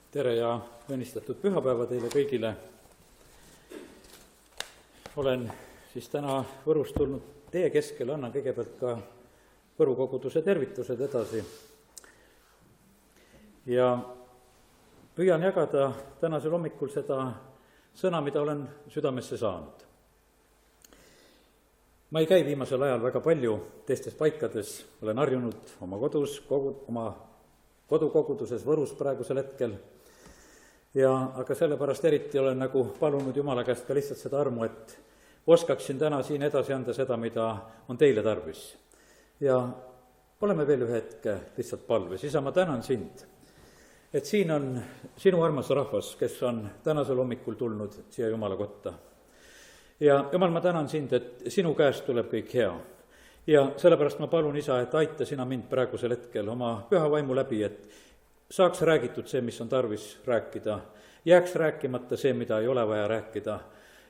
tere ja õnnistatud pühapäeva teile kõigile. Olen siis täna Võrust tulnud teie keskel, annan kõigepealt ka Võru koguduse tervitused edasi. Ja püüan jagada tänasel hommikul seda sõna, mida olen südamesse saanud. Ma ei käi viimasel ajal väga palju teistes paikades, olen harjunud oma kodus, oma kodukoguduses Võrus praegusel hetkel. Aga sellepärast eriti olen nagu palunud Jumala käest ka lihtsalt seda armu, et oskaksin täna siin edasi anda seda, mida on teile tarvis. Ja oleme veel ühe hetke lihtsalt palves. Isa, ma tänan sind, et siin on sinu armas rahvas, kes on tänasel hommikul tulnud siia Jumala kotta. Ja Jumal, ma tänan sind, et sinu käest tuleb kõik hea. Ja sellepärast ma palun, Isa, et aita sina mind praegusel hetkel oma püha vaimu läbi, et saaks räägitud see, mis on tarvis rääkida, jääks rääkimata see, mida ei ole vaja rääkida.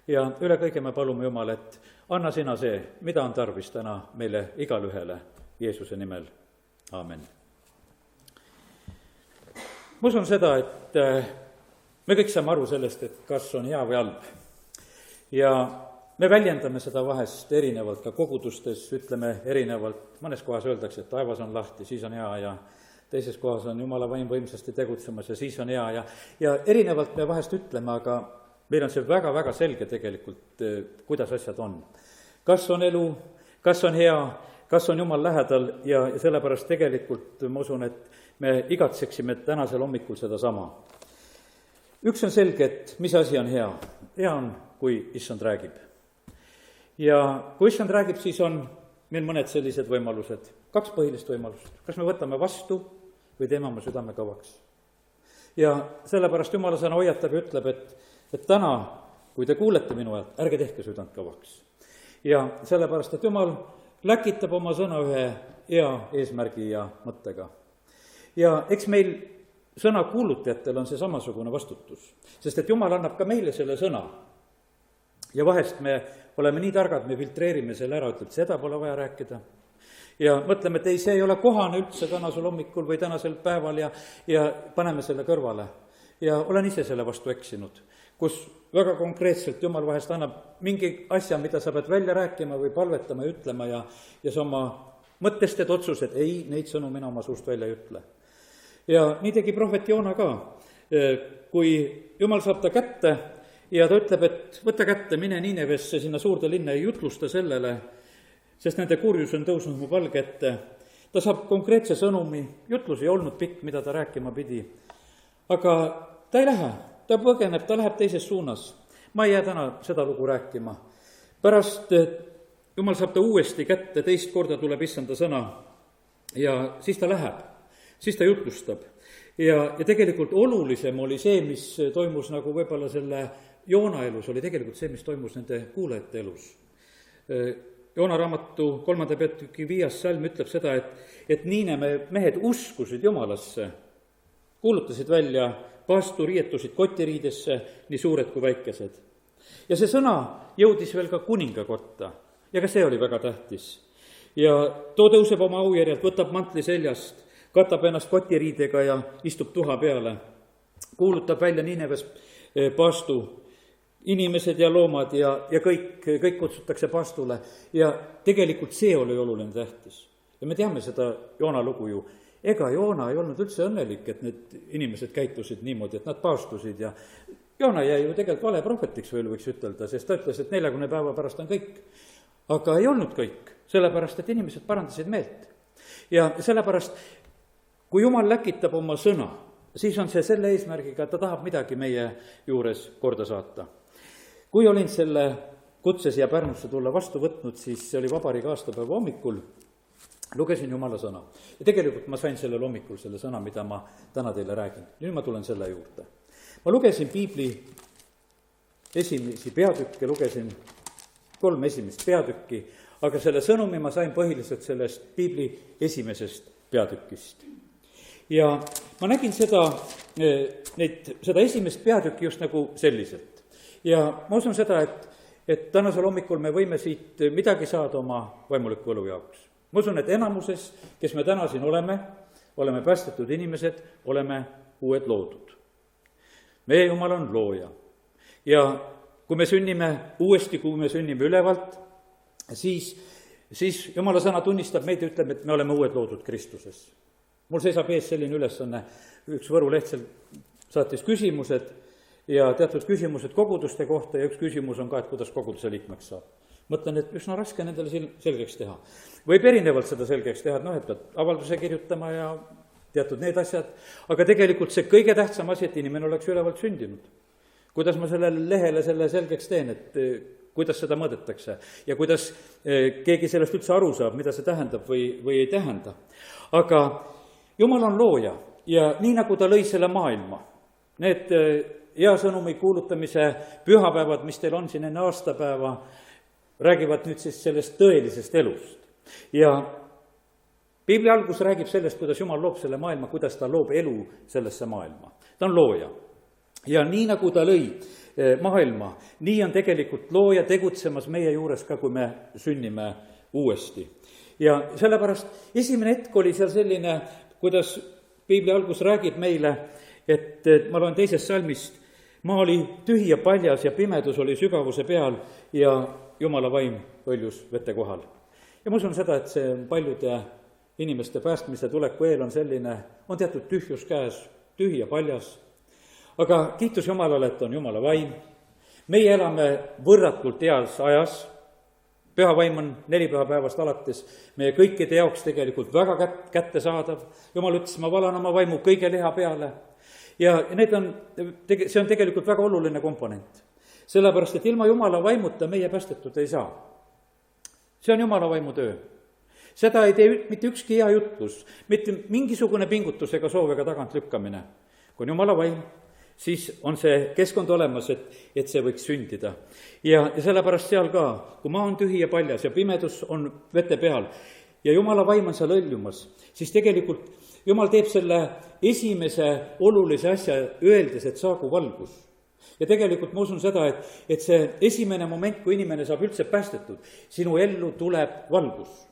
Ja üle kõige me palume, Jumal, et anna sina see, mida on tarvis täna meile igale ühele Jeesuse nimel. Aamen. Ma usun seda, et me kõik saame aru sellest, et kas on hea või halb. Ja me väljendame seda vahest erinevalt ka kogudustes, ütleme erinevalt, mõnes kohas öeldakse, et taevas on lahti, siis on hea, ja teises kohas on Jumala vaim võimsasti tegutsemas ja siis on hea. Ja erinevalt me vahest ütleme, aga meil on see väga-väga selge tegelikult, kuidas asjad on. Kas on elu, kas on hea, kas on Jumal lähedal ja sellepärast tegelikult ma usun, et me igatseksime tänasel hommikul seda sama. Üks on selge, et mis asi on hea. Hea on, kui Issand räägib. Ja kui Issand räägib, siis on meil mõned sellised võimalused, 2 põhilist võimalust. Kas me võtame vastu või teeme oma südame kõvaks. Ja sellepärast Jumala sõna hoiatab ja ütleb, et täna, kui te kuulete minu häält, ärge tehke südant kõvaks. Ja sellepärast, et Jumal läkitab oma sõna ühe hea eesmärgi ja mõttega. Ja eks meil sõna kuulutajatel on see samasugune vastutus, sest et Jumal annab ka meile selle sõna. Ja vahest me oleme nii targad, me filtreerime selle ära, ütleb, seda pole vaja rääkida. Ja mõtleme, et ei, see ei ole kohane üldse tänasel hommikul või tänasel päeval ja paneme selle kõrvale. Ja olen ise selle vastu eksinud, kus väga konkreetselt Jumal vahest annab mingi asja, mida sa pead välja rääkima või palvetama ja ütlema ja sa oma mõttest teed otsused, ei, neid sõnu mina oma suust välja ei ütle. Ja nii tegi prohvet Joona ka, kui Jumal saab ta kätte ja ta ütleb, et võta kätte, mine Niinevesse sinna suurde linna ja jutlusta sellele, sest nende kurjus on tõusnud mu palge ette. Ta saab konkreetse sõnumi, jutlus ei olnud pikk, mida ta rääkima pidi. Aga ta ei lähe, ta põgeneb, ta läheb teises suunas. Ma ei jää täna seda lugu rääkima. Pärast Jumal saab ta uuesti kätte, teist korda tuleb issanda sõna ja siis ta läheb, siis ta jutlustab. Ja tegelikult olulisem oli see, mis toimus nagu võib-olla selle Joona elus, oli tegelikult see, mis toimus nende kuulajate elus. Joona raamatu 3. peatüki 5. salm ütleb seda, et Niineve mehed uskusid Jumalasse, kuulutasid välja paastu, riietusid kotiriidesse, nii suured kui väikesed. Ja see sõna jõudis veel ka kuninga kotta ja ka see oli väga tähtis. Ja too tõuseb oma aujärjelt, võtab mantli seljast, katab ennast kotiriidega ja istub tuha peale, kuulutab välja Niineves paastu, inimesed ja loomad ja kõik kutsutakse paastule ja tegelikult see oli oluline tähtis. Ja me teame seda Joona lugu ju. Ega Joona ei olnud üldse õnnelik, et need inimesed käitusid niimoodi, et nad paastusid ja Joona jäi ju tegelikult vale prohvetiks veel võiks ütelda, sest ta ütles, et 40 päeva pärast on kõik. Aga ei olnud kõik, sellepärast, et inimesed parandasid meelt. Ja sellepärast, kui Jumal läkitab oma sõna, siis on see selle eesmärgiga, et ta tahab midagi meie juures korda saata. Kui olin selle kutse siia Pärnusse tulla vastu võtnud, siis see oli vabariigi aastapäeva hommikul, lugesin Jumala sõna. Ja tegelikult ma sain sellel hommikul selle sõna, mida ma täna teile räägin. Nüüd ma tulen selle juurde. Ma lugesin Piibli esimesi peatükke, lugesin 3 esimest peatükki, aga selle sõnumi ma sain põhiliselt sellest Piibli esimesest peatükist. Ja ma nägin seda esimest peatükki just nagu selliselt. Ja ma usun seda, et tänasel hommikul me võime siit midagi saada oma vaimuliku elu jaoks. Ma usun, et enamuses, kes me täna siin oleme päästetud inimesed, oleme uued loodud. meie Jumal on looja. Ja kui me sünnime uuesti, kui me sünnime ülevalt, siis Jumala sõna tunnistab meid ja ütleb, et me oleme uued loodud Kristuses. Mul seisab ees selline ülesanne, üks Võru leht saatis küsimused ja teatud küsimused koguduste kohta ja üks küsimus on ka, et kuidas koguduse liikmeks saab. Mõtlen, et üsna raske nendele selgeks teha. Võib erinevalt seda selgeks teha, et pead avalduse kirjutama ja teatud need asjad, aga tegelikult see kõige tähtsam asi, et inimene oleks ülevalt sündinud. Kuidas ma sellele lehele selle selgeks teen, et kuidas seda mõõdetakse ja kuidas keegi sellest üldse aru saab, mida see tähendab või ei tähenda. Aga Jumal on looja ja nii nagu ta lõi selle maailma, need hea sõnumi kuulutamise pühapäevad, mis teil on siin enne aastapäeva, räägivad nüüd siis sellest tõelisest elust. Ja Piibli algus räägib sellest, kuidas Jumal loob selle maailma, kuidas ta loob elu sellesse maailma. Ta on looja. Ja nii nagu ta lõi maailma, nii on tegelikult looja tegutsemas meie juures ka, kui me sünnime uuesti. Ja sellepärast esimene hetk oli seal selline, kuidas Piibli algus räägib meile, et ma loen 2. salmist, maa oli tühi ja paljas ja pimedus oli sügavuse peal ja Jumala vaim hõljus vete kohal. Ja ma usun seda, et see paljude inimeste päästmise tuleku eel on selline, on teatud tühjus käes, tühi ja paljas. Aga kiitus Jumalale, et on Jumala vaim. Meie elame võrratult heas ajas. Püha vaim on 4 pühapäevast alates meie kõikide jaoks tegelikult väga kättesaadav. Jumal ütles, ma valan oma vaimu kõige liha peale. Ja see on tegelikult väga oluline komponent. Sellepärast, et ilma Jumala vaimuta meie päästetud ei saa. See on Jumala vaimu töö. Seda ei tee mitte ükski hea jutlus, mitte mingisugune pingutus ega soov ega tagant lükkamine. Kui on Jumala vaim, siis on see keskkond olemas, et see võiks sündida. Ja sellepärast seal ka, kui maa on tühi ja paljas ja pimedus on vete peal ja Jumala vaim on seal hõljumas, siis tegelikult Jumal teeb selle esimese olulise asja öeldes, et saagu valgus. Ja tegelikult ma usun seda, et see esimene moment, kui inimene saab üldse päästetud, sinu ellu tuleb valgus.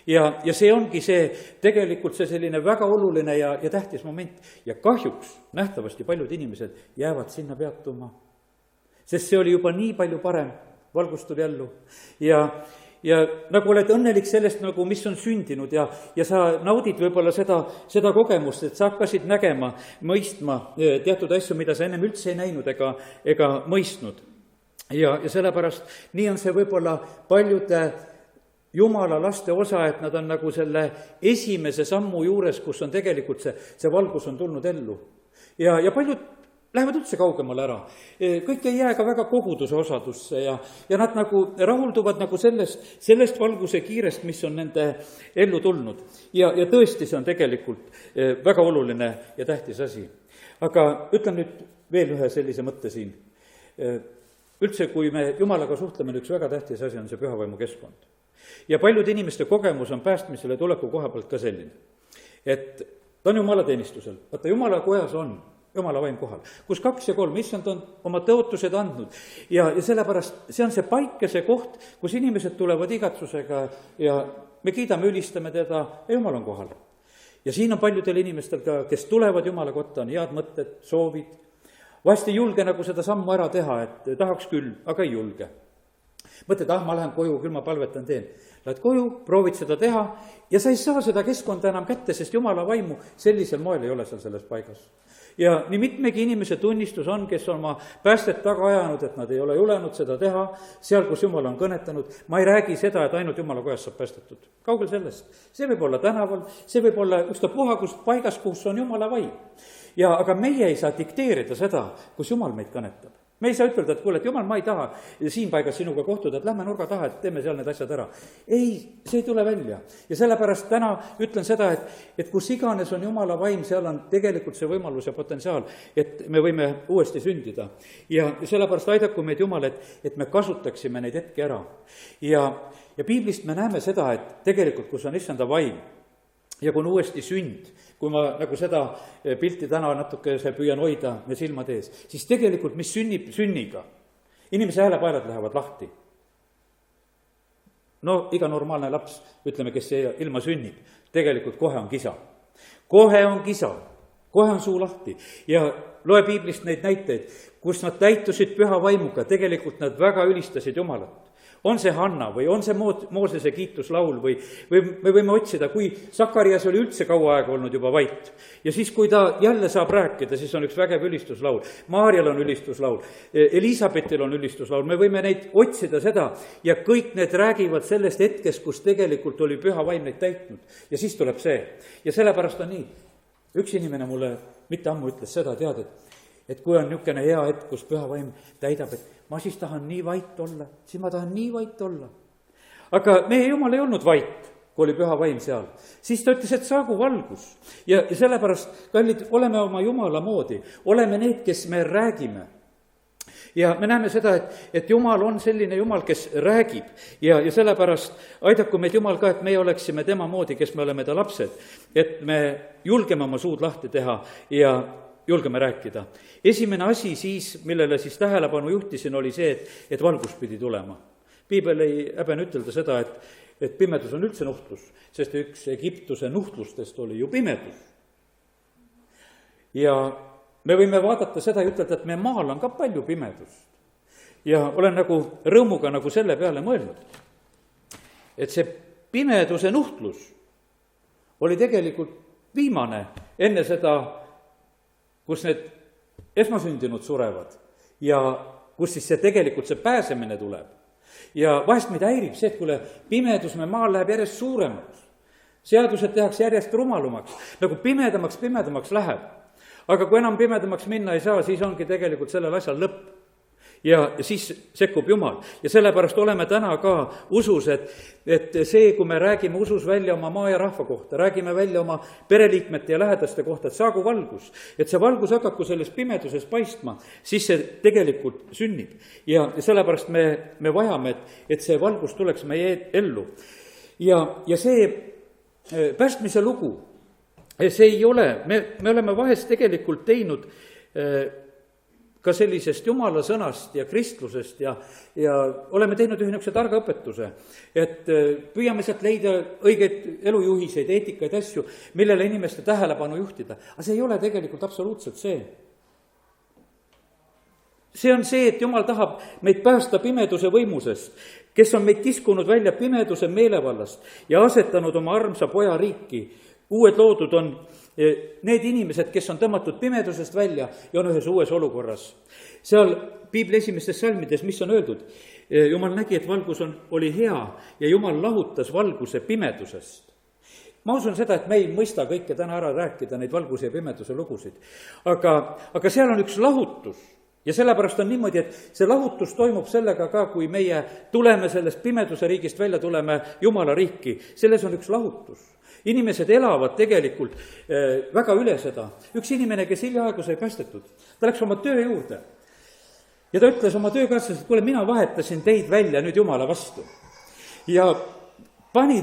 Ja see ongi see, tegelikult see selline väga oluline ja tähtis moment. Ja kahjuks nähtavasti paljud inimesed jäävad sinna peatuma. Sest see oli juba nii palju parem, valgus tuli ellu. Ja nagu oled õnnelik sellest, nagu mis on sündinud ja sa naudid võib-olla seda kogemust, et sa hakkasid nägema, mõistma teatud asju, mida sa ennem üldse ei näinud ega mõistnud. Ja sellepärast nii on see võib-olla paljude Jumala laste osa, et nad on nagu selle esimese sammu juures, kus on tegelikult see valgus on tulnud ellu. Ja paljud lähevad üldse kaugemale ära. Kõik ei jää ka väga koguduse osadusse ja nad nagu rahulduvad nagu sellest valguse kiirest, mis on nende ellu tulnud. Ja tõesti, see on tegelikult väga oluline ja tähtis asi. Aga ütlen nüüd veel ühe sellise mõtte siin. Üldse, kui me Jumalaga suhtleme, üks väga tähtis asi on see pühavaimu keskkond. Ja paljude inimeste kogemus on päästmisele tuleku koha pealt ka selline, et ta on Jumala teenistusel. Vaata, Jumala kojas on Jumala vaim kohal, kus 2 ja 3, issand on oma tõotused andnud. Ja sellepärast see on see paik ja see koht, kus inimesed tulevad igatsusega ja me kiidame, ülistame teda ja Jumal on kohal. Ja siin on paljudel inimestel ka, kes tulevad Jumala kotta, on head mõtted, soovid. Vahest ei julge nagu seda sammu ära teha, et tahaks küll, aga ei julge. Mõtled, ma lähen koju, küll ma palvetan teen. Lähed koju, proovid seda teha ja sa ei saa seda keskkonda enam kätte, sest Jumala vaimu sellisel moel ei ole seal selles paigas. Ja nii mitmegi inimese tunnistus on, kes on oma päästet taga ajanud, et nad ei ole julenud seda teha, seal, kus Jumal on kõnetanud. Ma ei räägi seda, et ainult Jumala kojas saab päästetud. Kaugel sellest. See võib olla tänaval, see võib olla ükstapuha paigas, kus on Jumala vaim. Aga meie ei saa dikteerida seda, kus Jumal meid kõnetab. Me ei saa ütelda, et kuule, et Jumal, ma ei taha siin paigas sinuga kohtuda, et lähme nurga taha, et teeme seal need asjad ära. Ei, see ei tule välja. Ja sellepärast täna ütlen seda, et kus iganes on Jumala vaim, seal on tegelikult see võimalus ja potentsiaal, et me võime uuesti sündida. Ja sellepärast aidaku meid Jumal, et me kasutaksime neid hetki ära. Ja piiblist me näeme seda, et tegelikult, kus on issanda vaim ja kui on uuesti sünd, kui ma nagu seda pilti täna natuke püüan hoida me silmad ees, siis tegelikult, mis sünnib sünniga, inimese häälepaelad lähevad lahti. No iga normaalne laps, ütleme, kes ilma sünnib, tegelikult kohe on kisa. Kohe on kisa, kohe on suu lahti ja loe piiblist neid näiteid, kus nad täitusid püha vaimuga, tegelikult nad väga ülistasid Jumalat. On see Hanna või on see Moosese kiituslaul või me võime otsida, kui Sakarias oli üldse kaua aega olnud juba vait. Ja siis, kui ta jälle saab rääkida, siis on üks vägev ülistuslaul. Maarjal on ülistuslaul, Elisabetil on ülistuslaul, me võime neid otsida seda ja kõik need räägivad sellest hetkest, kus tegelikult oli püha vaim neid täitnud. Ja siis tuleb see. Ja sellepärast on nii. Üks inimene mulle mitte ammu ütles seda, tead, et kui on niisugune hea hetk, kus püha vaim täidab, et ma siis tahan nii vait olla, siis ma tahan nii vait olla. Aga meie Jumal ei olnud vait, kui oli püha vaim seal. Siis ta ütles, et saagu valgus. Ja sellepärast, kallid, oleme oma Jumala moodi, oleme need, kes me räägime. Ja me näeme seda, et Jumal on selline Jumal, kes räägib ja sellepärast aidaku meid Jumal ka, et meie oleksime tema moodi, kes me oleme ta lapsed, et me julgeme oma suud lahti teha ja julgeme rääkida. Esimene asi siis, millele siis tähelepanu juhtisin, oli see, et valgus pidi tulema. Piibel ei häbene ütelda seda, et pimedus on üldse nuhtlus, sest üks Egiptuse nuhtlustest oli ju pimedus. Ja me võime vaadata seda ja ütelda, et meie maal on ka palju pimedust. Ja olen nagu rõõmuga nagu selle peale mõelnud, et see pimeduse nuhtlus oli tegelikult viimane enne seda, kus need esmasündinud surevad ja kus siis see tegelikult see pääsemine tuleb. Ja vahest meid häirib see, et kuule, pimedus me maal läheb järjest suuremaks. Seadused tehakse järjest rumalumaks, nagu pimedamaks läheb. Aga kui enam pimedamaks minna ei saa, siis ongi tegelikult sellel asjal lõpp. Ja siis sekkub Jumal. Ja sellepärast oleme täna ka usus, et see, kui me räägime usus välja oma maa ja rahva kohta, räägime välja oma pereliikmete ja lähedaste kohta, et saagu valgus, et see valgus hakaku selles pimeduses paistma, siis see tegelikult sünnib. Ja sellepärast me vajame, et see valgus tuleks meie ellu. Ja see päästmise lugu, see ei ole, me oleme vahest tegelikult teinud ka sellisest Jumala sõnast ja kristlusest ja oleme teinud ühe niisuguse targa õpetuse, et püüame sealt leida õigeid elujuhiseid, eetikaid asju, millele inimeste tähelepanu juhtida. Aga see ei ole tegelikult absoluutselt see. See on see, et Jumal tahab meid päästa pimeduse võimusest, kes on meid kiskunud välja pimeduse meelevallast ja asetanud oma armsa poja riiki. Uued loodud on need inimesed, kes on tõmmatud pimedusest välja ja on ühes uues olukorras. Seal Piibli esimestes salmides, mis on öeldud, Jumal nägi, et valgus oli hea ja Jumal lahutas valguse pimedusest. Ma usun seda, et me ei mõista kõike täna ära rääkida, neid valguse ja pimeduse lugusid. Aga seal on üks lahutus. Ja sellepärast on niimoodi, et see lahutus toimub sellega ka, kui meie tuleme sellest pimeduse riigist välja, tuleme Jumala riiki. Selles on üks lahutus. Inimesed elavad tegelikult väga üle seda. Üks inimene, kes hiljaaegu sai päästetud, ta läks oma töö juurde. Ja ta ütles oma töökaaslasele, et kuule, mina vahetasin teid välja nüüd Jumala vastu. Ja pani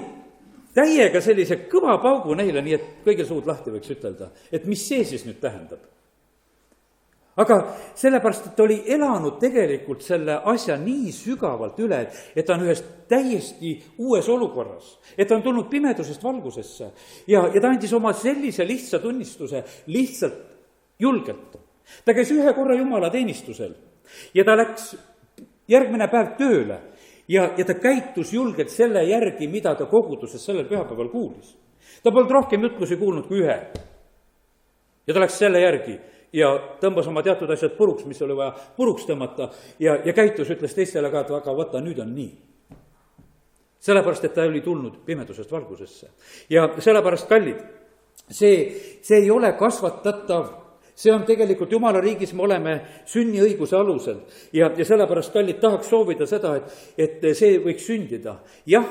täiega sellise kõva paugu neile, nii et kõigil suud lahti võiks ütelda, et mis see siis nüüd tähendab. Aga sellepärast, et oli elanud tegelikult selle asja nii sügavalt üle, et ta on ühes täiesti uues olukorras, et ta on tulnud pimedusest valgusesse ja ta andis oma sellise lihtsa tunnistuse lihtsalt julgelt. Ta käis ühe korra Jumala teenistusel ja ta läks järgmine päev tööle ja ta käitus julgelt selle järgi, mida ta koguduses sellel pühapäeval kuulis. Ta polnud rohkem jutlusi kuulnud kui ühe. Ja ta läks selle järgi ja tõmbas oma teatud asjad puruks, mis oli vaja puruks tõmmata ja käitus, ütles teistele ka, et aga vaata, nüüd on nii. Sellepärast, et ta oli tulnud pimedusest valgusesse. Ja sellepärast, kallid, see ei ole kasvatatav. See on tegelikult Jumala riigis, me oleme sünniõiguse alusel. Ja sellepärast, kallid, tahaks soovida seda, et see võiks sündida. Jah,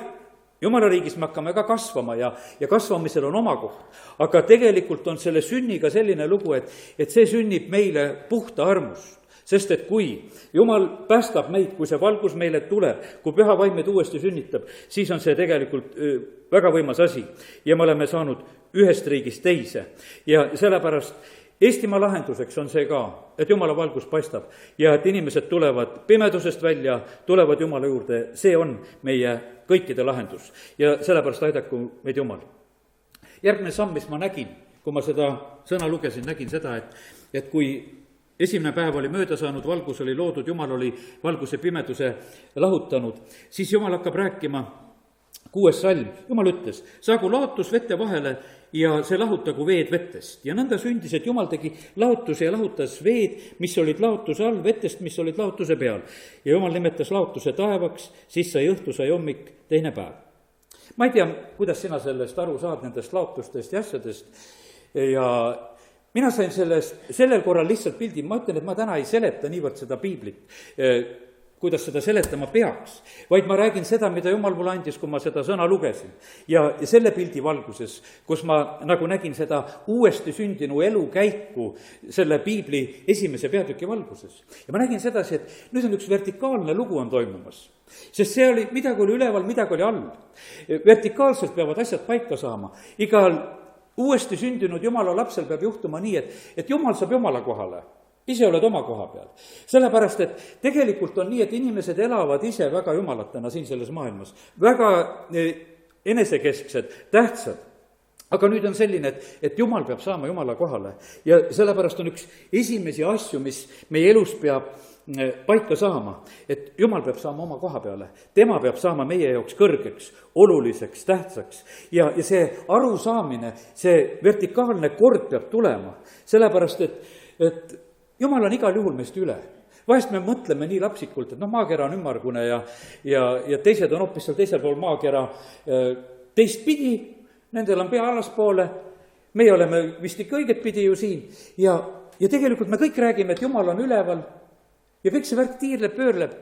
Jumala riigis me hakkame ka kasvama ja kasvamisel on oma koht. Aga tegelikult on selle sünniga selline lugu, et see sünnib meile puhta armust. Sest et kui Jumal päästab meid, kui see valgus meile tuleb, kui püha vaim meid uuesti sünnitab, siis on see tegelikult väga võimas asi. Ja me oleme saanud ühest riigist teise. Ja sellepärast Eestimaa lahenduseks on see ka, et Jumala valgus paistab ja et inimesed tulevad pimedusest välja, tulevad Jumala juurde. See on meie kõikide lahendus ja sellepärast aidaku meid Jumal. Järgmine samm, mis ma nägin, kui ma seda sõna lugesin, nägin seda, et kui esimene päev oli mööda saanud, valgus oli loodud, Jumal oli valguse pimeduse lahutanud, siis Jumal hakkab rääkima, 6. salm, Jumal ütles, saagu laotus vete vahele ja see lahutagu veed vettest. ja nõnda sündis, et Jumal tegi lahutuse ja lahutas veed, mis olid lahutuse all, vetest, mis olid lahutuse peal. ja Jumal nimetas lahutuse taevaks, siis sai õhtu, sai hommik, teine päev. ma ei tea, kuidas sina sellest aru saad, nendest lahutustest ja asjadest, ja mina sain sellel korral lihtsalt pildi, ma ütlen, et ma täna ei seleta niivõrd seda piiblit, kuidas seda seletama peaks, vaid ma räägin seda, mida Jumal mulle andis, kui ma seda sõna lugesin. ja selle pildi valguses, kus ma nagu nägin seda uuesti sündinu elukäiku selle piibli esimese peatüki valguses. ja ma nägin sedasi, et nüüd on üks vertikaalne lugu on toimumas. Sest see oli, midagi oli üleval, midagi oli all. Vertikaalselt peavad asjad paika saama. Igal uuesti sündinud Jumala lapsel peab juhtuma nii, et Jumal saab Jumala kohale. Ise oled oma koha peal. Sellepärast, et tegelikult on nii, et inimesed elavad ise väga jumalatena siin selles maailmas. Väga enesekesksed, tähtsad. Aga nüüd on selline, et Jumal peab saama Jumala kohale. Ja sellepärast on üks esimesi asju, mis meie elus peab paika saama, et Jumal peab saama oma koha peale. Tema peab saama meie jaoks kõrgeks, oluliseks, tähtsaks. Ja see arusaamine, see vertikaalne kord peab tulema. Sellepärast, et Jumal on igal juhul meist üle. Vahest me mõtleme nii lapsikult, et maakera on ümmargune ja teised on hoopis seal teisel pool maakera teistpidi, nendel on pea alaspoole, meie oleme vist ikka õiget pidi ju siin ja tegelikult me kõik räägime, et Jumal on üleval ja kõik see värk tiirleb, pöörleb.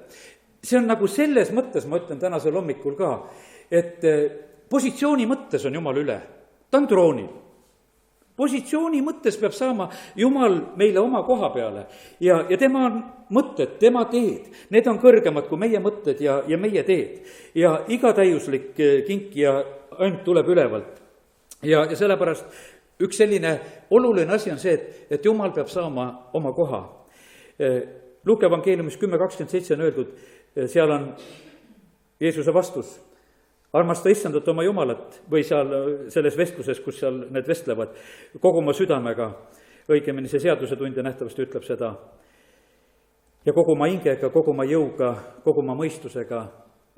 See on nagu selles mõttes, ma ütlen tänasel hommikul ka, et positsiooni mõttes on Jumal üle, ta on troonil. Positsiooni mõttes peab saama Jumal meile oma koha peale ja tema mõtted, tema teed, need on kõrgemad kui meie mõtted ja meie teed. Ja iga täiuslik kink ja ainult tuleb ülevalt. Ja sellepärast üks selline oluline asi on see, et Jumal peab saama oma koha. Luuke evangeeliumis 10:27 on öeldud, seal on Jeesuse vastus. Armasta issandat oma Jumalat või seal selles vestluses, kus seal need vestlevad, kogu oma südamega, õigemini see seadusetundja nähtavasti ütleb seda, ja kogu oma hingega, kogu oma jõuga, kogu oma mõistusega.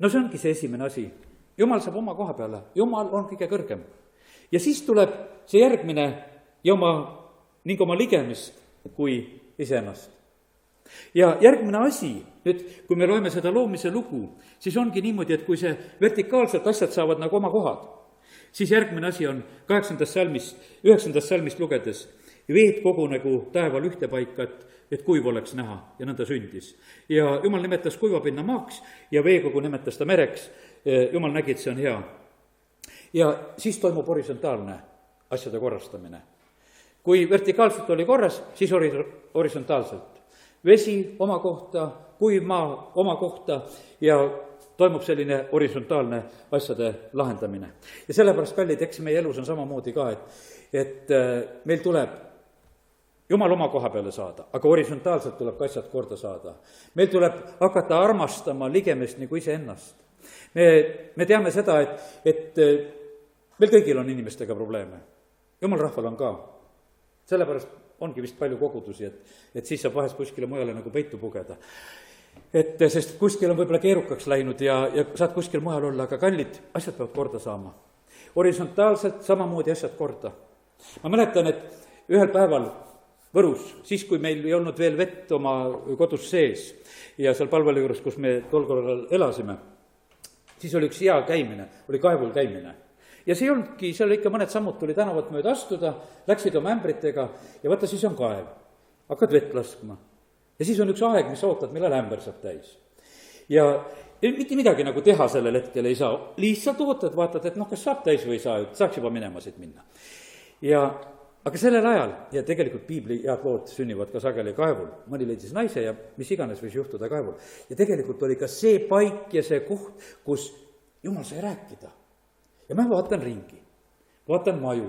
No see ongi see esimene asi. Jumal saab oma koha peale, Jumal on kõige kõrgem. Ja siis tuleb see järgmine ja ning oma ligemist kui iseennast. Ja järgmine asi, nüüd kui me loeme seda loomise lugu, siis ongi niimoodi, et kui see vertikaalselt asjad saavad nagu oma kohad, siis järgmine asi on 8. salmist, 9. salmist lugedes, veed kogunegu taeval ühte paika, et kuiv oleks näha ja nõnda sündis. Ja Jumal nimetas kuivapinna maaks ja veekogu nimetas ta mereks. Jumal nägi, et see on hea. Ja siis toimub horisontaalne asjade korrastamine. Kui vertikaalselt oli korras, siis horisontaalselt. Vesi oma kohta, kuiv maa oma kohta ja toimub selline horisontaalne asjade lahendamine. Ja sellepärast, kallid, eks meie elus on samamoodi ka, et meil tuleb Jumal oma koha peale saada, aga horisontaalselt tuleb ka asjad korda saada. Meil tuleb hakata armastama ligemist nagu iseennast. Me teame seda, et meil kõigil on inimestega probleeme. Jumal rahval on ka. Sellepärast ongi vist palju kogudusi, et siis saab vahest kuskile mujale nagu peitu pugeda. Sest kuskil on võib-olla keerukaks läinud ja saad kuskil mujal olla, aga kallid, asjad peavad korda saama. Horisontaalselt samamoodi asjad korda. Ma mäletan, et ühel päeval Võrus, siis kui meil ei olnud veel vett oma kodus sees ja seal palvele juures, kus me tol korral elasime, siis oli üks hea käimine, oli kaevul käimine. Ja see olnudki, seal ikka mõned sammud tuli tänavat mööda astuda, läksid oma ämbritega ja vaata, siis on kaev. Hakkad vett laskma. Ja siis on üks aeg, mis ootad, millal ämber saab täis. Ja mitte midagi nagu teha sellel hetkel ei saa. Lihtsalt ootad, vaatad, et kas saab täis või ei saa, et saaks juba minema siit minna. Aga sellel ajal, ja tegelikult piibli head lood sünnivad ka sageli kaevul, mõni leidis naise ja mis iganes võis juhtuda kaevul. Ja tegelikult oli ka see paik ja see koht, kus Jumal sai rääkida. Ja ma vaatan ringi, vaatan maju,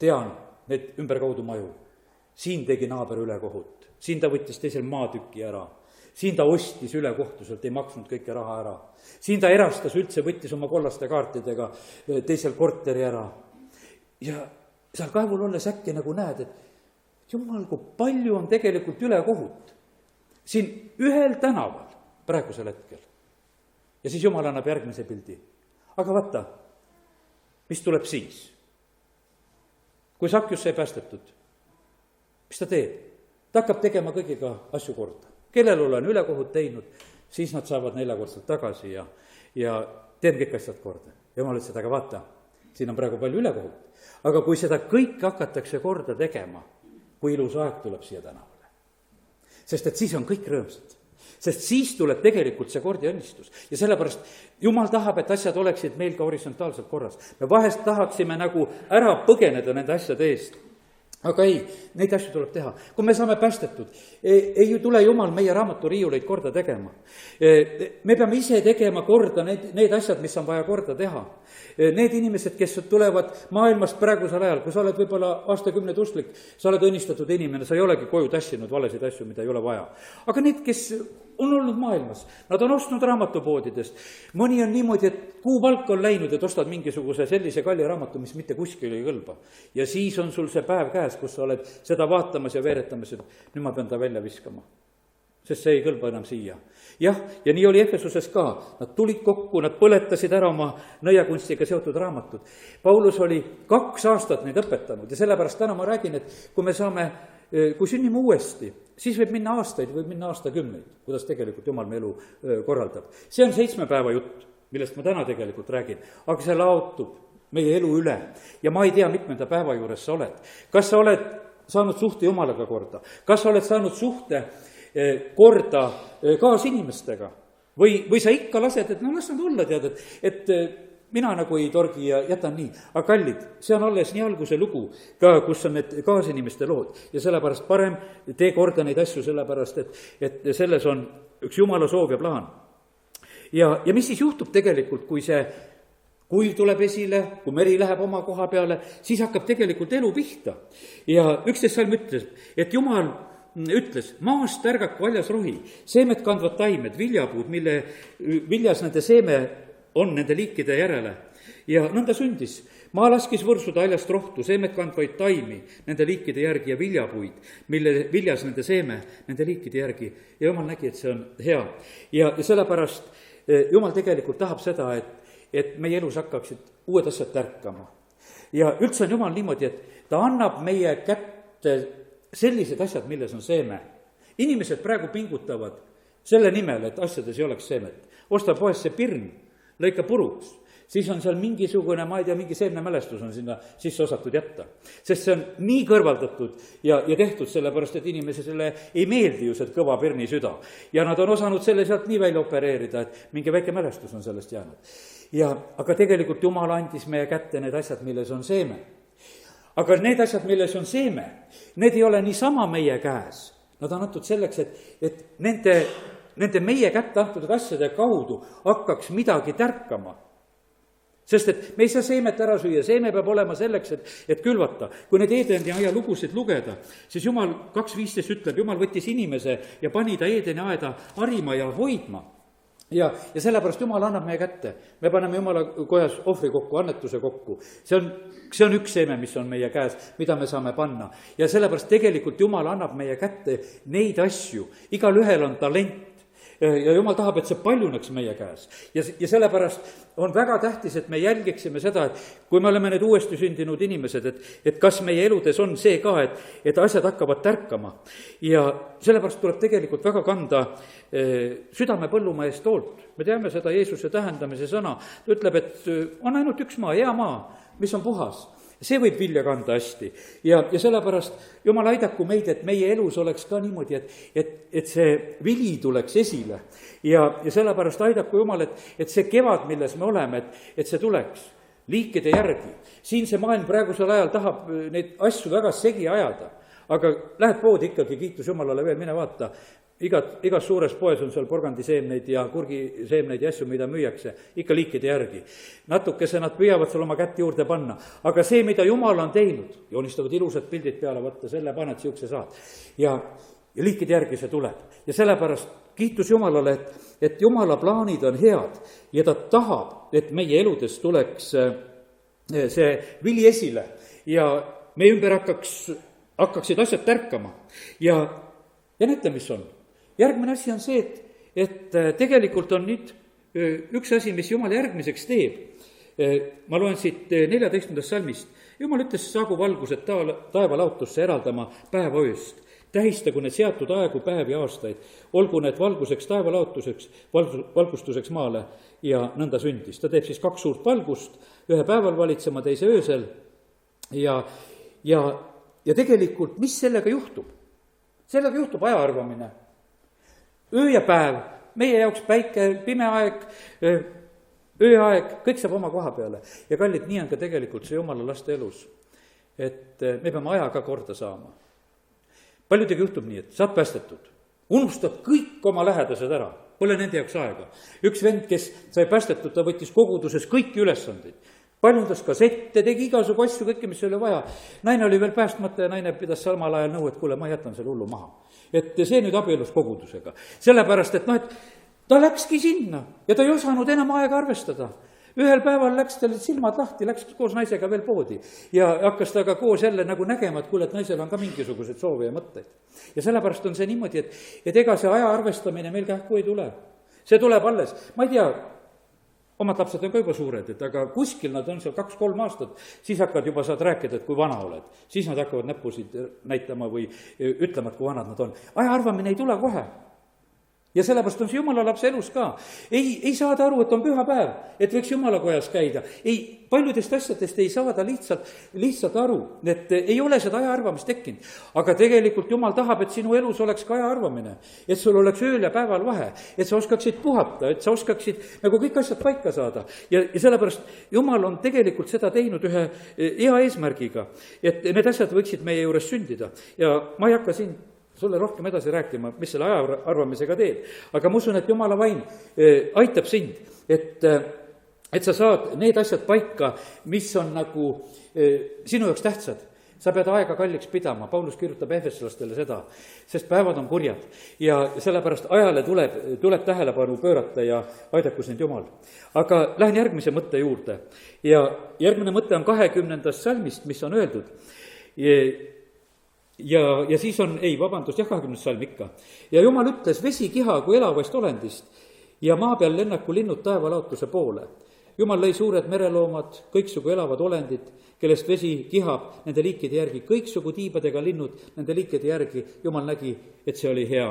tean need ümberkaudu maju. Siin tegi naaber ülekohut, siin ta võttis teisel maatüki ära, siin ta ostis ülekohtuselt, ei maksnud kõike raha ära. Siin ta erastas üldse, võttis oma kollaste kaartidega teisel korteri ära. Ja seal kaevul olles äkki nagu näed, jumal, kui palju on tegelikult ülekohut siin ühel tänaval praegusel hetkel. ja siis Jumal annab järgmise pildi. aga vaata, mis tuleb siis? kui Sakjus sai päästetud, mis ta teeb? Ta hakkab tegema kõigiga asju korda. kellel olen ülekohut teinud, siis nad saavad 4-kordselt tagasi ja teen kõik asjad korda. Jumal ütles, et aga vaata, siin on praegu palju ülekohut. aga kui seda kõike hakatakse korda tegema, kui ilus aeg tuleb siia tänavale. sest et siis on kõik rõõmsad. Sest siis tuleb tegelikult see kord ja õnnistus. Ja sellepärast Jumal tahab, et asjad oleksid meil ka horisontaalselt korras. Me vahest tahaksime nagu ära põgeneda nende asjade eest. Aga ei, neid asju tuleb teha. Kui me saame päästetud, ei tule Jumal meie raamaturiiuleid korda tegema. Me peame ise tegema korda need asjad, mis on vaja korda teha. Need inimesed, kes tulevad maailmast praegusel ajal, kui sa oled võib-olla aastakümneid usklik, sa oled õnnistatud inimene, sa ei olegi koju tassinud valesid asju, mida ei ole vaja. Aga need, kes on olnud maailmas, nad on ostnud raamatupoodidest. Mõni on niimoodi, et kuupalk on läinud, et ostad mingisuguse sellise kalli raamatu, mis mitte kuskil ei kõlba. Ja siis on sul see päev käes, kus sa oled seda vaatamas ja veeretamas, et nüüd ma pean ta välja viskama. Sest see ei kõlba enam siia. Jah, ja nii oli Efesuses ka. Nad tulid kokku, nad põletasid ära oma nõiakunstiga seotud raamatud. Paulus oli 2 aastat neid õpetanud ja sellepärast täna ma räägin, et kui sünnime uuesti, siis võib minna aastaid, võib minna aastakümneid, kuidas tegelikult Jumal me elu korraldab. See on 7 päeva jutt, millest ma täna tegelikult räägin, aga see laotub meie elu üle ja ma ei tea, mitmenda päeva juures sa oled. Kas sa oled saanud suhte Jumalaga korda? Kas sa oled saanud suhte korda kaasinimestega? Või sa ikka lased, et las nad olla, tead, et mina nagu ei torgi ja jätan nii. Aga kallid, see on alles nii alguse lugu ka, kus on need kaasinimeste lood. Ja sellepärast parem tee korda neid asju, sellepärast, et selles on üks Jumala soov ja plaan. Ja mis siis juhtub tegelikult, kui see kuiv tuleb esile, kui meri läheb oma koha peale, siis hakkab tegelikult elu pihta. Ja 11 salm ütles, et Jumal ütles, maast ärgaku valjas rohi, seemet kandvad taimed, viljapuud, mille viljas nende seeme on nende liikide järele. Ja nõnda sündis. Maa laskis võrsuda haljast rohtu, seemet kandvaid taimi nende liikide järgi ja viljapuid, mille viljas nende seeme nende liikide järgi. Ja Jumal nägi, et see on hea. Ja sellepärast Jumal tegelikult tahab seda, et meie elus hakkaksid uued asjad tärkama. Ja üldse on Jumal niimoodi, et ta annab meie kätte sellised asjad, milles on seeme. Inimesed praegu pingutavad selle nimel, et asjades ei oleks seemet. Osta poest see pirn, lõika puruks, siis on seal mingisugune, ma ei tea, mingi seemnemälestus on sinna sisse osatud jätta. Sest see on nii kõrvaldatud ja tehtud sellepärast, et inimesele ei meeldi ju see kõva pirni süda. Ja nad on osanud selle sealt nii välja opereerida, et mingi väike mälestus on sellest jäänud. Aga tegelikult Jumal andis meie kätte need asjad, milles on seeme. Aga need asjad, milles on seeme, need ei ole niisama meie käes. Nad on antud selleks, et nende meie kätte antud asjade kaudu hakkaks midagi tärkama. Sest et me ei saa seemet ära süüa, seeme peab olema selleks, et külvata. Kui need Eedeni aia lugusid lugeda, siis Jumal 2.15 ütleb, Jumal võttis inimese ja pani ta Eedeni aeda harima ja hoidma. Ja sellepärast Jumal annab meie kätte. Me paneme Jumala kojas ohvri kokku, annetuse kokku. See on üks seeme, mis on meie käes, mida me saame panna. Ja sellepärast tegelikult Jumal annab meie kätte neid asju. Igal ühel on talent. Ja Jumal tahab, et see paljuneks meie käes. Ja sellepärast on väga tähtis, et me jälgiksime seda, et kui me oleme need uuesti sündinud inimesed, et kas meie eludes on see ka, et asjad hakkavad tärkama. Ja sellepärast tuleb tegelikult väga kanda südame põllumaa eest hoolt. Me teame seda Jeesuse tähendamise sõna. Ta ütleb, et on ainult üks maa, hea maa, mis on puhas. See võib vilja kanda hästi. Ja sellepärast Jumal aidaku meid, et meie elus oleks ka niimoodi, et see vili tuleks esile. Ja sellepärast aidaku Jumal, et see kevad, milles me oleme, et see tuleks liikide järgi. Siin see maailm praegusel ajal tahab neid asju väga segi ajada. Aga lähed poodi ikkagi, kiitus Jumalale veel, mine vaata. Igas suures poes on seal porgandiseemneid ja kurgiseemneid ja asju, mida müüakse, ikka liikide järgi. Natukese nad püüavad seal oma kätt juurde panna. Aga see, mida Jumal on teinud, joonistavad ilusad pildid peale, võtta selle paned, siukse saad. Ja liikide järgi see tuleb. Ja sellepärast kiitus Jumalale, et Jumala plaanid on head ja ta tahab, et meie eludes tuleks see vili esile ja meie ümber hakkaks hakkaksid asjad tärkama ja näete, mis on. Järgmine asi on see, et tegelikult on nüüd üks asi, mis Jumal järgmiseks teeb. Ma loen siit 14. salmist. Jumal ütles, saagu valgused taevalaotusse eraldama päeva ööst. Tähistagu need seatud aegu, päevi ja aastaid. Olgu need valguseks taevalaotuseks, valgustuseks maale ja nõnda sündis. Ta teeb siis 2 suurt valgust, ühe päeval valitsema, teise öösel. Ja tegelikult, mis sellega juhtub? Sellega juhtub aja arvamine. Öö ja päev, meie jaoks päike, pime aeg, ööaeg, kõik saab oma koha peale. Ja kallid, nii on ka tegelikult see Jumala laste elus. Et me peame ajaga korda saama. Paljudega juhtub nii, et saad päästetud. Unustab kõik oma lähedased ära. Pole nende jaoks aega. Üks vend, kes sai päästetud, ta võttis koguduses kõiki ülesandeid. Paljundas kassette, tegi igasugu asju, kõike, mis oli vaja. Naine oli veel päästmata ja naine pidas samal ajal nõu, et kuule, ma jätan selle hullu maha. Et see nüüd abielus kogudusega. Sellepärast, et ta läkski sinna ja ta ei osanud enam aega arvestada. Ühel päeval läks tal silmad lahti, läks koos naisega veel poodi ja hakkas ta ka koos jälle nagu nägema, et kuule, et naisel on ka mingisugused soovi ja mõtteid. Ja sellepärast on see niimoodi, et ega see aja arvestamine meil kähku ei tule. See tuleb alles. Ma ei tea, omad lapsed on ka juba suured, et aga kuskil nad on seal 2-3 aastat, siis hakkad juba saad rääkida, et kui vana oled. Siis nad hakkavad näpusid näitama või ütlema, et kui vanad nad on. Aja arvamine ei tule kohe. Ja sellepärast on see Jumala lapse elus ka. Ei saada aru, et on püha päev, et võiks Jumala kojas käida. Paljudest asjadest ei saada lihtsalt aru, et ei ole seda aja arvamist tekkinud. Aga tegelikult Jumal tahab, et sinu elus oleks ka aja arvamine. Et sul oleks ööl ja päeval vahe. Et sa oskaksid puhata, et sa oskaksid nagu kõik asjad paika saada. Ja sellepärast Jumal on tegelikult seda teinud ühe hea eesmärgiga, et need asjad võiksid meie juures sündida. Ja ma ei hakka siin sulle rohkem edasi rääkima, mis selle aja arvamisega teeb. Aga ma usun, et Jumala vaim aitab sind, et sa saad need asjad paika, mis on nagu sinu jaoks tähtsad. Sa pead aega kalliks pidama. Paulus kirjutab efeslastele seda, sest päevad on kurjad ja sellepärast ajale tuleb tähelepanu pöörata ja aidaku sind Jumal. Aga lähen järgmise mõtte juurde ja järgmine mõte on 20. salmist, mis on öeldud. Ja siis on, 20. salm ikka. Ja Jumal ütles, vesi kihagu elavast olendist ja maa peal lennaku linnud taevalaotuse poole. Jumal lõi suured mereloomad, kõiksugu elavad olendid, kellest vesi kihab nende liikide järgi, kõiksugu tiibadega linnud nende liikide järgi. Jumal nägi, et see oli hea.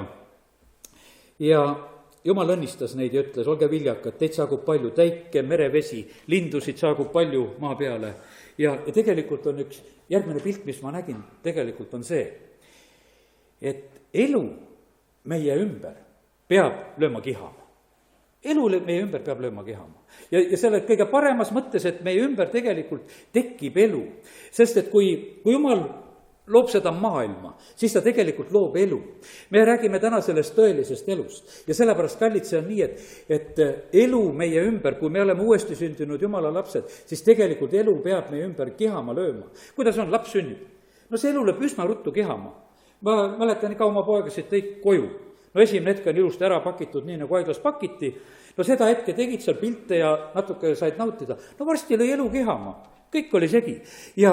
Ja Jumal õnnistas neid ja ütles, olge viljakad, teid saagub palju, täike, merevesi, lindusid saagub palju maa peale. Ja tegelikult on üks järgmine pilt, mis ma nägin, tegelikult on see, et elu meie ümber peab lööma kihama. Elu meie ümber peab lööma kihama. Ja selle kõige paremas mõttes, et meie ümber tegelikult tekib elu. Sest et kui Jumal loob seda maailma, siis ta tegelikult loob elu. Me räägime täna sellest tõelisest elust. Ja sellepärast, kallid, see on nii, et elu meie ümber, kui me oleme uuesti sündinud Jumala lapsed, siis tegelikult elu peab meie ümber kihama lööma. Kuidas on, laps sünnib? No see elu lööb üsna ruttu kihama. Ma mäletan ka oma poegasid tõid koju. No esimene hetk on ilusti ära pakitud, nii nagu haiglas pakiti. No seda hetke tegid seal pilte ja natuke said nautida. No varsti lõi elu kihama. Kõik oli segi ja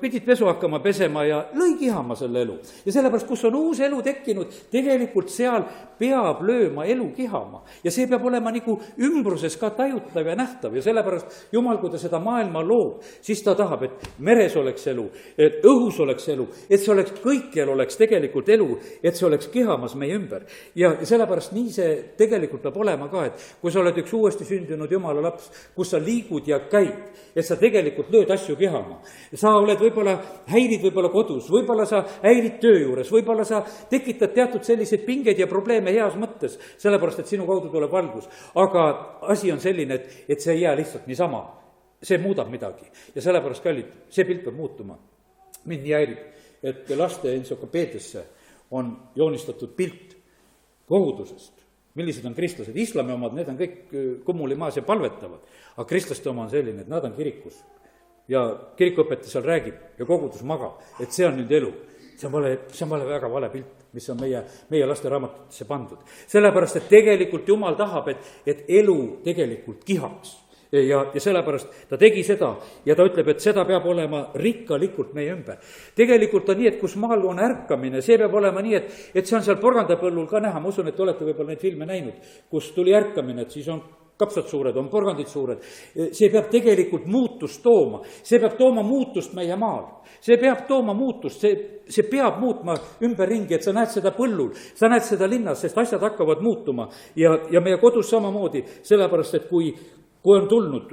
pidid pesu hakkama pesema ja lõi kihama selle elu. Ja sellepärast, kus on uus elu tekkinud, tegelikult seal peab lööma elu kihama. Ja see peab olema nagu ümbruses ka tajutav ja nähtav. Ja sellepärast Jumal, kui ta seda maailma loob, siis ta tahab, et meres oleks elu, et õhus oleks elu, et see oleks kõikjal oleks tegelikult elu, et see oleks kihamas meie ümber. Ja sellepärast nii see tegelikult peab olema ka, et kui sa oled üks uuesti sündinud Jumala laps, kus sa liigud ja käid, et sa tegelikult lööd asju kihama. Sa oled häirid kodus, võib-olla sa häirid töö juures, võib-olla sa tekitad teatud selliseid pingeid ja probleeme heas mõttes, sellepärast, et sinu kaudu tuleb valgus. Aga asi on selline, et see ei jää lihtsalt niisama. See muudab midagi. Ja sellepärast, kallid, see pilt peab muutuma. Mind nii häirib, et laste entsüklopeediasse on joonistatud pilt kogudusest. Millised on kristlased? Islami omad, need on kõik kummulimaas ja palvetavad. Aga kristlaste oma on selline, et nad on kirikus. Ja kirikuõpetaja seal räägib ja kogudus magab, et see on nüüd elu. See on väga vale pilt, mis on meie laste raamatutesse pandud. Sellepärast, et tegelikult Jumal tahab, et elu tegelikult kihaks. ja sellepärast ta tegi seda ja ta ütleb, et seda peab olema rikkalikult meie ümber. tegelikult on nii, et kus maal on ärkamine, see peab olema nii, et see on seal porgandapõllul ka näha, ma usun, et te olete võib-olla neid filme näinud, kus tuli ärkamine, et siis on kapsad suured, on porgandid suured. see peab tegelikult muutust tooma, see peab tooma muutust meie maal. See peab tooma muutust, see peab muutma ümberringi, et sa näed seda põllul, sa näed seda linnas, sest asjad hakkavad muutuma ja meie kodus samamoodi, sellepärast et kui on tulnud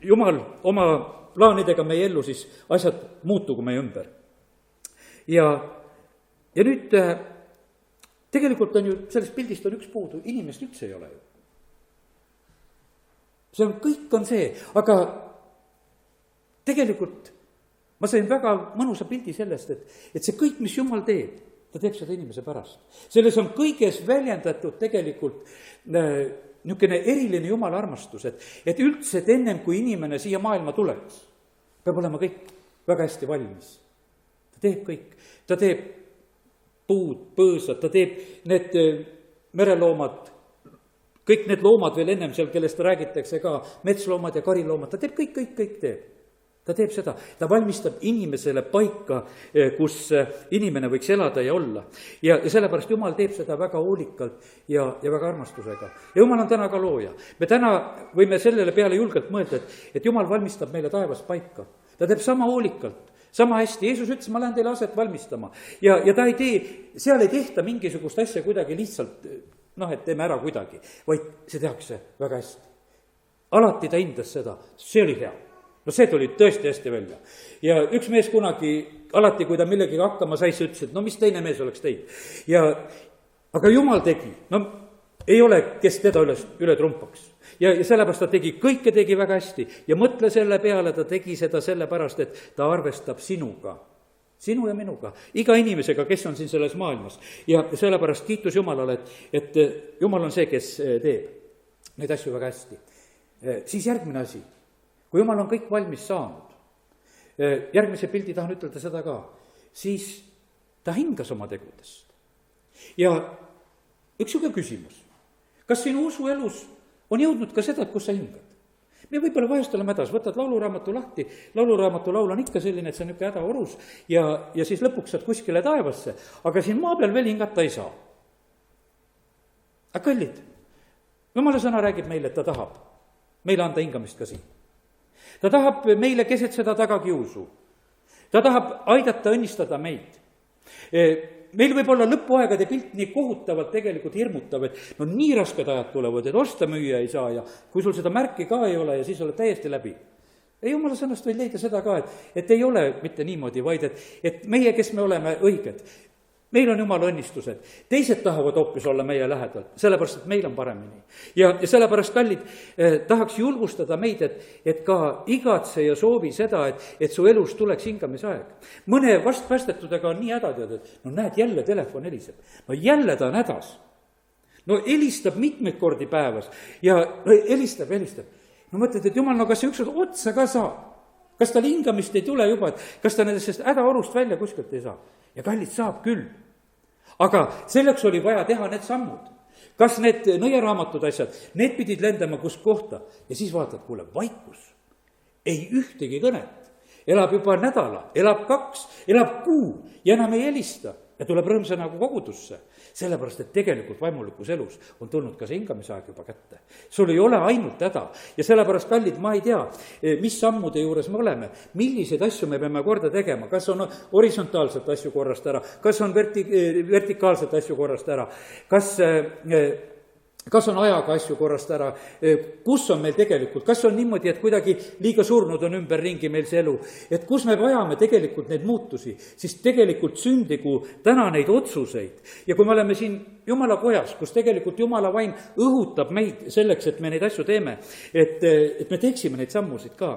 Jumal oma plaanidega meie ellu, siis asjad muutugu meie ümber. Ja nüüd tegelikult on ju, sellest pildist on üks puudu, inimest üldse ei ole ju. See on, kõik on see, aga tegelikult ma sain väga mõnusa pildi sellest, et see kõik, mis Jumal teeb, ta teeb seda inimese pärast. Selles on kõiges väljendatud tegelikult niisugune eriline Jumala armastus, et üldse, et ennem kui inimene siia maailma tuleks, peab olema kõik väga hästi valmis. Ta teeb kõik, ta teeb puud, põõsad, ta teeb need mereloomad, kõik need loomad veel ennem seal, kellest räägitakse ka, metsloomad ja kariloomad, ta teeb kõik teeb. Ta teeb seda, ta valmistab inimesele paika, kus inimene võiks elada ja olla. Ja sellepärast Jumal teeb seda väga hoolikalt ja väga armastusega. Ja Jumal on täna ka looja. Me täna võime sellele peale julgelt mõelda, et Jumal valmistab meile taevas paika. Ta teeb sama hoolikalt, sama hästi. Jeesus ütles, ma lähen teile aset valmistama. Ja ta ei tee, seal ei tehta mingisugust asja kuidagi lihtsalt, et teeme ära kuidagi, vaid see tehakse väga hästi. Alati ta hindas seda, see oli hea. No see tuli tõesti hästi välja. Ja üks mees kunagi, alati kui ta millegi hakkama sai, see ütles, et no mis teine mees oleks teinud. Aga Jumal tegi, ei ole, kes teda üle trumpaks. Ja sellepärast ta tegi, kõike tegi väga hästi. Ja mõtle selle peale, ta tegi seda sellepärast, et ta arvestab sinuga. Sinu ja minuga, iga inimesega, kes on siin selles maailmas. Ja sellepärast kiitus Jumalale, et Jumal on see, kes teeb neid asju väga hästi. Siis järgmine asi. Kui Jumal on kõik valmis saanud, järgmise pildi tahan ütelda seda ka, siis ta hingas oma tegudest. Ja üks siuke küsimus, kas sinu usuelus on jõudnud ka seda, et kus sa hingad? Me võib-olla vahest oleme hädas, võtad lauluraamatu lahti, lauluraamatu laul on ikka selline, et see on niisugune hädaorus ja siis lõpuks saad kuskile taevasse, aga siin maa peal veel hingata ei saa. Aga kallid, Jumala sõna räägib meile, et ta tahab meile anda hingamist ka siin. Ta tahab meile keset seda tagakiusu. Ta tahab aidata õnnistada meid. Meil võib olla lõpuaegade pilt nii kohutavalt tegelikult hirmutav, et nii rasked ajad tulevad, et osta müüa ei saa ja kui sul seda märki ka ei ole ja siis oled täiesti läbi. Ei, Jumala sõnast võid leida seda ka, et ei ole mitte niimoodi, vaid et meie, kes me oleme õiged, meil on Jumala õnnistused, teised tahavad hoopis olla meie lähedal, sellepärast, et meil on paremini. Ja sellepärast, kallid, tahaks julgustada meid, et ka igatse ja soovi seda, et su elus tuleks hingamisaeg. Mõne vastpäästetudega on nii hädad, et näed, jälle telefon heliseb. Jälle ta on hädas. Helistab mitmeid kordi päevas ja helistab. Mõtled, et Jumal, kas see ükskord otsa ka saab? Kas tal hingamist ei tule juba, et kas ta nendest hädaorust välja kuskilt ei saa? Ja kallid, saab küll. Aga selleks oli vaja teha need sammud. Kas need nõiaraamatud asjad, need pidid lendama kus kohta ja siis vaatad, kuule, vaikus. Ei ühtegi kõnet. Elab juba nädala, elab 2, elab kuu ja enam ei helista ja tuleb rõõmsa nagu kogudusse. Sellepärast, et tegelikult vaimulikus elus on tulnud ka see hingamisaeg juba kätte. Sul ei ole ainult häda ja sellepärast, kallid, ma ei tea, mis sammude juures me oleme, milliseid asju me peame korda tegema, kas on horisontaalselt asju korrast ära, kas on vertikaalselt asju korrast ära, kas on ajaga asju korrast ära, kus on meil tegelikult, kas on niimoodi, et kuidagi liiga surnud on ümberringi meil see elu, et kus me vajame tegelikult neid muutusi, siis tegelikult sündigu täna neid otsuseid. Ja kui me oleme siin Jumala kojas, kus tegelikult Jumala vaim õhutab meid selleks, et me neid asju teeme, et me teeksime neid sammusid ka.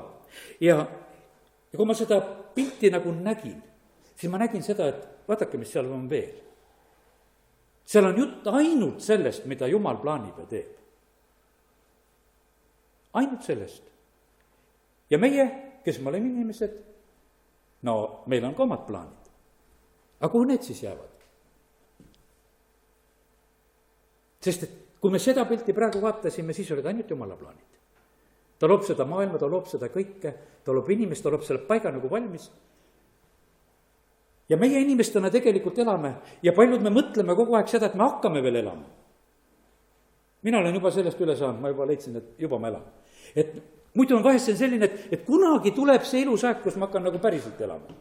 Ja kui ma seda pilti nagu nägin, siis ma nägin seda, et vaadake, mis seal on veel. Seal on jutt ainult sellest, mida Jumal plaanib ja teeb. Ainult sellest. Ja meie, kes me oleme inimesed, meil on ka omad plaanid. Aga kuhu need siis jäävad? Sest et kui me seda pilti praegu vaatasime, siis olid ainult Jumala plaanid. ta loob seda maailma, ta loob seda kõike, ta loob inimest, ta loob selle paiga nagu valmis. ja meie inimestena tegelikult elame ja paljud me mõtleme kogu aeg seda, et me hakkame veel elama. mina olen juba sellest üle saanud, ma juba leidsin, et juba ma elan. et muidu on vahest see selline, et kunagi tuleb see ilus aeg, kus ma hakkan nagu päriselt elama.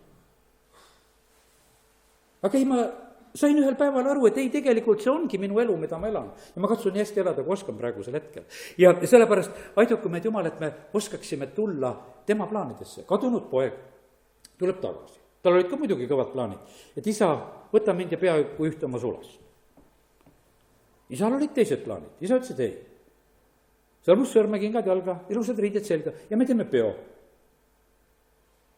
aga ei, ma sain ühel päeval aru, et ei, tegelikult see ongi minu elu, mida ma elan. ja ma katsun nii hästi elada, kui oskan praegusel hetkel. ja sellepärast aidaku meid Jumal, et me oskaksime tulla tema plaanidesse. kadunud poeg tuleb tagasi. tal olid ka muidugi kõvad plaanid, et isa, võta mind ja pea kui ühte oma sulast. isal olid teised plaanid, isa ütles, et ei. seal mustsõrmekingad jalga, ilusad riided selga ja me teeme peo.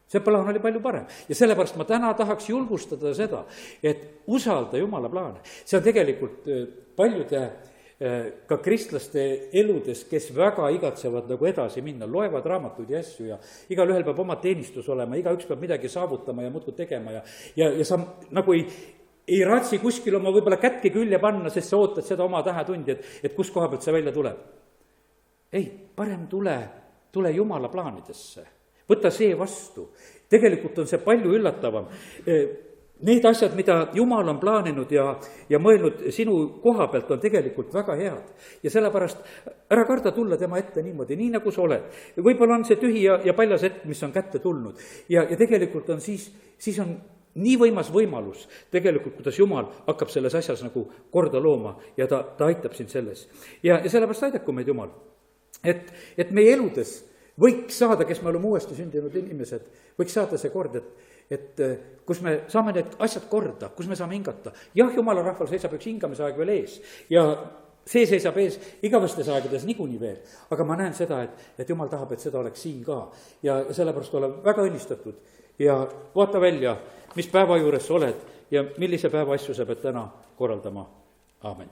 see plaan oli palju parem ja sellepärast ma täna tahaks julgustada seda, et usalda Jumala plaane. see on tegelikult paljude ka kristlaste eludes, kes väga igatsevad nagu edasi minna, loevad raamatuid ja asju ja igalühel peab oma teenistus olema, igaüks peab midagi saavutama ja muudkui tegema ja sa nagu ei raatsi kuskil oma võib-olla kätki külje panna, sest sa ootad seda oma tähetundi, et kus koha pealt see välja tuleb. ei, parem tule Jumala plaanidesse, võta see vastu. tegelikult on see palju üllatavam. Need asjad, mida Jumal on plaaninud ja mõelnud sinu koha pealt, on tegelikult väga head. ja sellepärast ära karda tulla tema ette niimoodi, nii nagu sa oled. võib-olla on see tühi ja paljas hetk, mis on kätte tulnud. ja tegelikult on siis on nii võimas võimalus tegelikult, kuidas Jumal hakkab selles asjas nagu korda looma ja ta aitab sind selles. ja sellepärast aidaku meid Jumal, et meie eludes võiks saada, kes me oleme uuesti sündinud inimesed, võiks saada see kord, et kus me saame need asjad korda, kus me saame hingata. jah, Jumala rahval seisab üks hingamise aeg veel ees ja see seisab ees igavestes aegades niikuinii veel, aga ma näen seda, et Jumal tahab, et seda oleks siin ka ja sellepärast ole väga õnnistatud ja vaata välja, mis päeva juures sa oled ja millise päeva asju sa pead täna korraldama. Aamen.